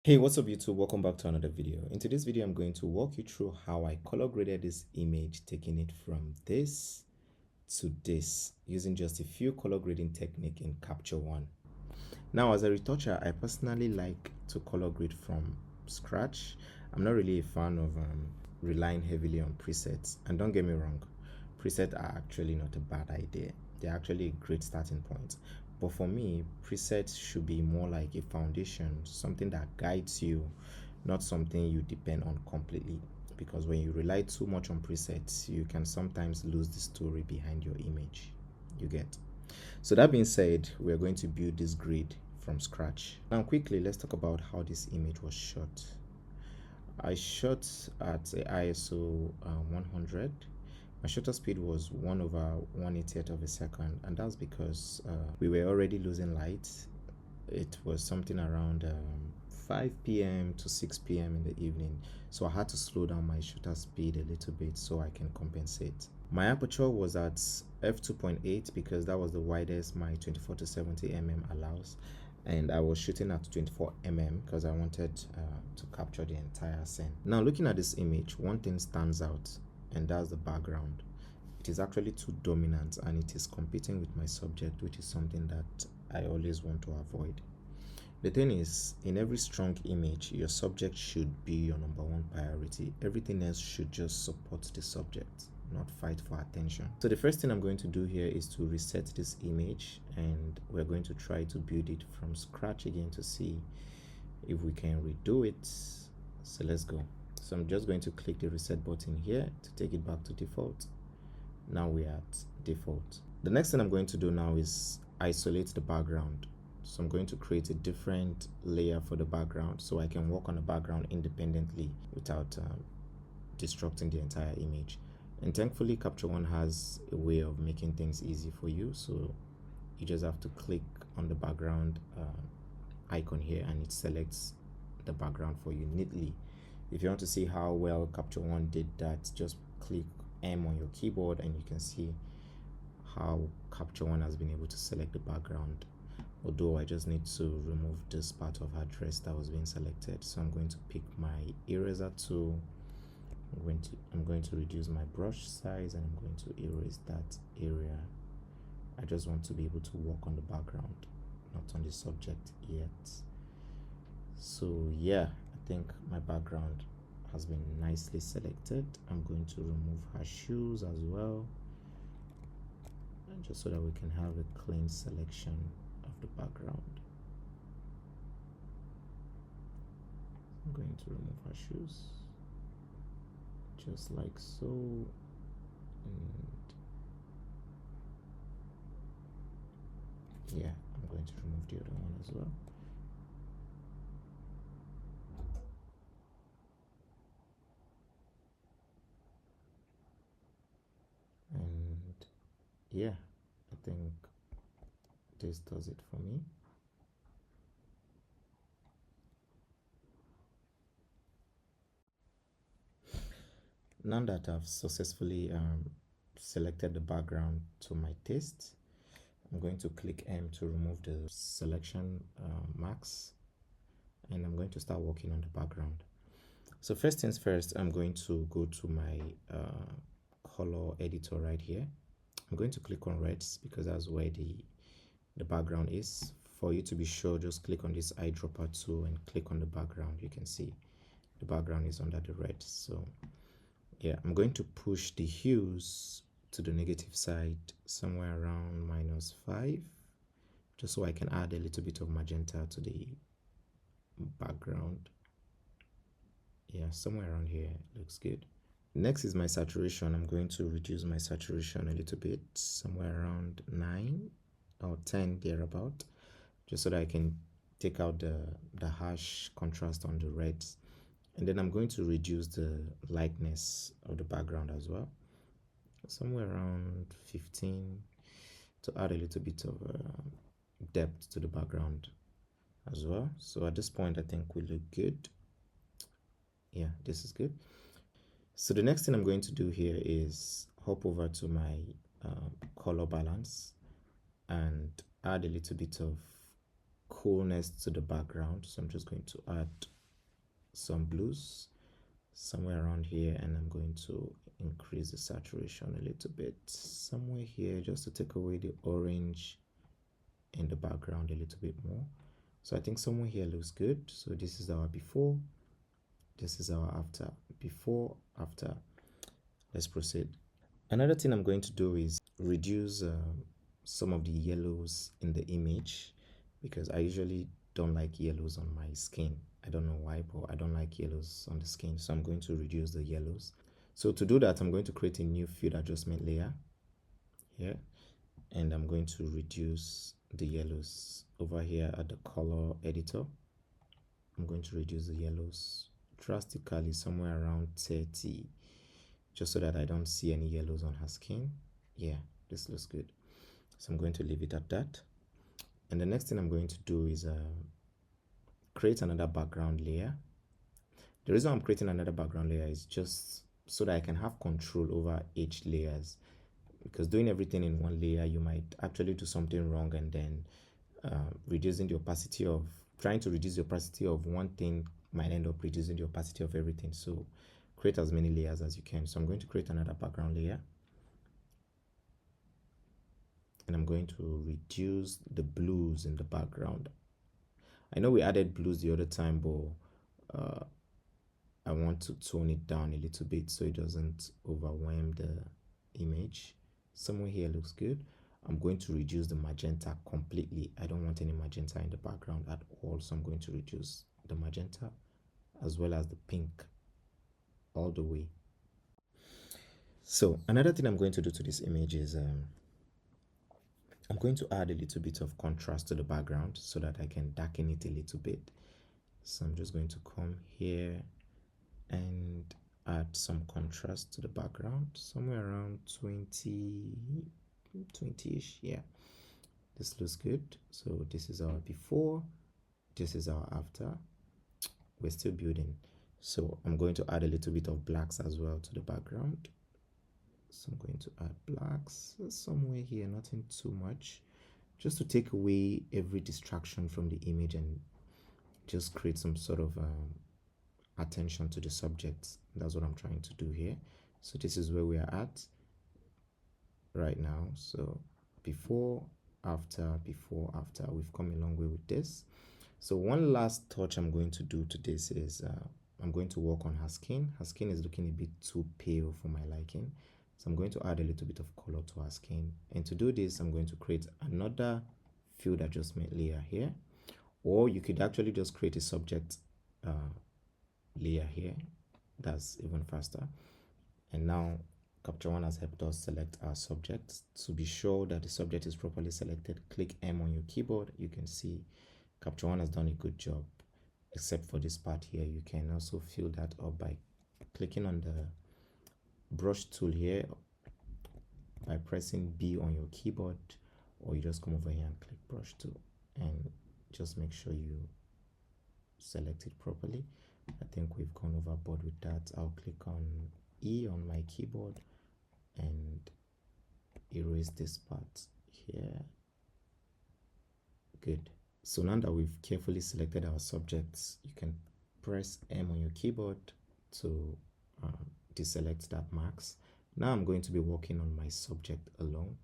Hey, what's up YouTube? Welcome back to another video. In today's video, I'm going to walk you through how I color graded this image, taking it from this to this, using just a few color grading technique in Capture One. Now, as a retoucher, I personally like to color grade from scratch. I'm not really a fan of relying heavily on presets. And don't get me wrong, presets are actually not a bad idea. They're actually a great starting point. But for me, presets should be more like a foundation, something that guides you, not something you depend on completely. Because when you rely too much on presets, you can sometimes lose the story behind your image. You get. So that being said, we are going to build this grid from scratch. Now quickly, let's talk about how this image was shot. I shot at a ISO 100. My shutter speed was 1 over 1/80th of a second, and that's because we were already losing light. It was something around 5 p.m. to 6 p.m. in the evening, so I had to slow down my shutter speed a little bit so I can compensate. My aperture was at f2.8 because that was the widest my 24 to 70 mm allows, and I was shooting at 24 mm because I wanted to capture the entire scene. Now looking at this image, one thing stands out, and that's the background. It is actually too dominant and it is competing with my subject, which is something that I always want to avoid. The thing is, in every strong image, your subject should be your number one priority. Everything else should just support the subject, not fight for attention. So the first thing I'm going to do here is to reset this image, and we're going to try to build it from scratch again to see if we can redo it. So let's go. So I'm just going to click the reset button here to take it back to default. Now we're at default. The next thing I'm going to do now is isolate the background. So I'm going to create a different layer for the background so I can work on the background independently without disrupting the entire image. And thankfully, Capture One has a way of making things easy for you. So you just have to click on the background icon here and it selects the background for you neatly. If you want to see how well Capture One did that, just click M on your keyboard and you can see how Capture One has been able to select the background. Although I just need to remove this part of her dress that was being selected. So I'm going to pick my eraser tool. I'm going to reduce my brush size and I'm going to erase that area. I just want to be able to work on the background, not on the subject yet. So yeah, I think my background has been nicely selected. I'm going to remove her shoes as well, and just so that we can have a clean selection of the background. I'm going to remove her shoes just like so, and yeah, I'm going to remove the other one as well. And yeah, I think this does it for me. Now that I've successfully selected the background to my taste, I'm going to click M to remove the selection marks, and I'm going to start working on the background. So first things first, I'm going to go to my color editor right here. I'm going to click on reds because that's where the background is. For you to be sure, just click on this eyedropper tool and click on the background. You can see the background is under the red. So yeah, I'm going to push the hues to the negative side somewhere around -5, just so I can add a little bit of magenta to the background. Yeah, somewhere around here looks good. Next is my saturation. I'm going to reduce my saturation a little bit, somewhere around 9 or 10 thereabout, just so that I can take out the harsh contrast on the reds. And then I'm going to reduce the lightness of the background as well, somewhere around 15, to add a little bit of depth to the background as well. So at this point, I think we look good. Yeah, this is good. So the next thing I'm going to do here is hop over to my color balance and add a little bit of coolness to the background. So I'm just going to add some blues somewhere around here, and I'm going to increase the saturation a little bit somewhere here, just to take away the orange in the background a little bit more. So I think somewhere here looks good. So this is our before, this is our after. Before, after. Let's proceed. Another thing I'm going to do is reduce some of the yellows in the image, because I usually don't like yellows on my skin. I don't know why, but I don't like yellows on the skin, so I'm going to reduce the yellows. So to do that, I'm going to create a new field adjustment layer here, and I'm going to reduce the yellows over here at the color editor. I'm going to reduce the yellows drastically, somewhere around 30, just so that I don't see any yellows on her skin. Yeah, this looks good. So I'm going to leave it at that. And the next thing I'm going to do is create another background layer. The reason I'm creating another background layer is just so that I can have control over each layers, because doing everything in one layer, you might actually do something wrong, and then reducing the opacity of, trying to reduce the opacity of one thing might end up reducing the opacity of everything. So create as many layers as you can. So I'm going to create another background layer, and I'm going to reduce the blues in the background. I know we added blues the other time, but I want to tone it down a little bit so it doesn't overwhelm the image. Somewhere here looks good. I'm going to reduce the magenta completely. I don't want any magenta in the background at all, so I'm going to reduce the magenta as well as the pink all the way. So another thing I'm going to do to this image is I'm going to add a little bit of contrast to the background so that I can darken it a little bit. So I'm just going to come here and add some contrast to the background, somewhere around 20-ish. Yeah, this looks good. So this is our before, this is our after. We're still building. So I'm going to add a little bit of blacks as well to the background. So I'm going to add blacks somewhere here, nothing too much, just to take away every distraction from the image and just create some sort of attention to the subject. That's what I'm trying to do here. So this is where we are at right now. So before, after, before, after. We've come a long way with this. So one last touch I'm going to do to this is I'm going to work on her skin. Her skin is looking a bit too pale for my liking, so I'm going to add a little bit of color to her skin. And to do this, I'm going to create another field adjustment layer here, or you could actually just create a subject layer here. That's even faster. And now Capture One has helped us select our subject. To be sure that the subject is properly selected, click M on your keyboard. You can see Capture One has done a good job, except for this part here. You can also fill that up by clicking on the brush tool here, by pressing B on your keyboard, or you just come over here and click brush tool and just make sure you select it properly. I think we've gone overboard with that. I'll click on E on my keyboard and erase this part here. Good. So now that we've carefully selected our subjects, you can press M on your keyboard to deselect that marks. Now I'm going to be working on my subject alone,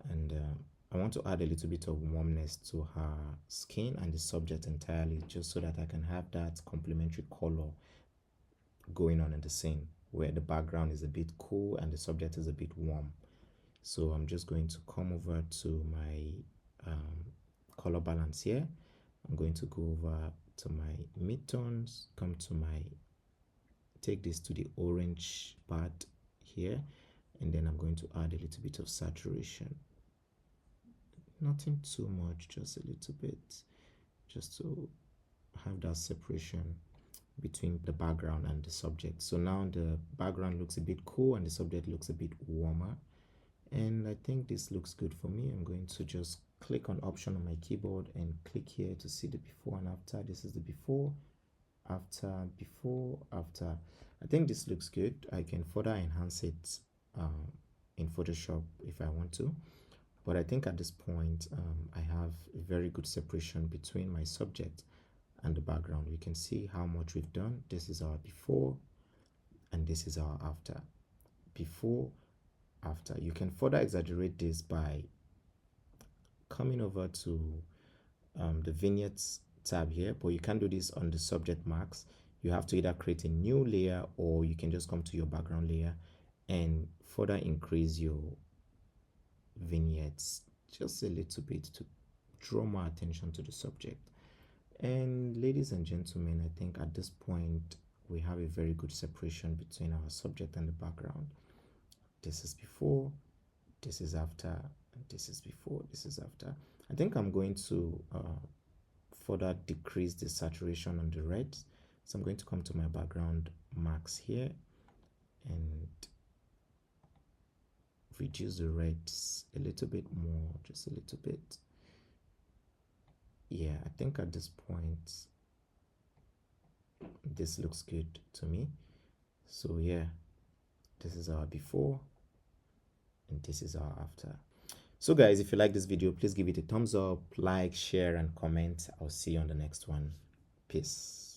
and I want to add a little bit of warmness to her skin and the subject entirely, just so that I can have that complementary color going on in the scene, where the background is a bit cool and the subject is a bit warm. So I'm just going to come over to my color balance here. I'm going to go over to my midtones, come to my, take this to the orange part here, and then I'm going to add a little bit of saturation. Nothing too much, just a little bit, just to have that separation between the background and the subject. So now the background looks a bit cool and the subject looks a bit warmer, and I think this looks good for me. I'm going to just click on option on my keyboard and click here to see the before and after. This is the before, after, before, after. I think this looks good. I can further enhance it in Photoshop if I want to. But I think at this point, I have a very good separation between my subject and the background. We can see how much we've done. This is our before and this is our after. Before, after. You can further exaggerate this by coming over to the vignettes tab here, but you can't do this on the subject marks. You have to either create a new layer or you can just come to your background layer and further increase your vignettes just a little bit to draw more attention to the subject. And ladies and gentlemen, I think at this point we have a very good separation between our subject and the background. This is before, this is after, and this is before, this is after. I think I'm going to further decrease the saturation on the reds. So I'm going to come to my background marks here and reduce the reds a little bit more, just a little bit. Yeah, I think at this point this looks good to me. So yeah, this is our before and this is our after. So guys, if you like this video, please give it a thumbs up, like, share and comment. I'll see you on the next one. Peace.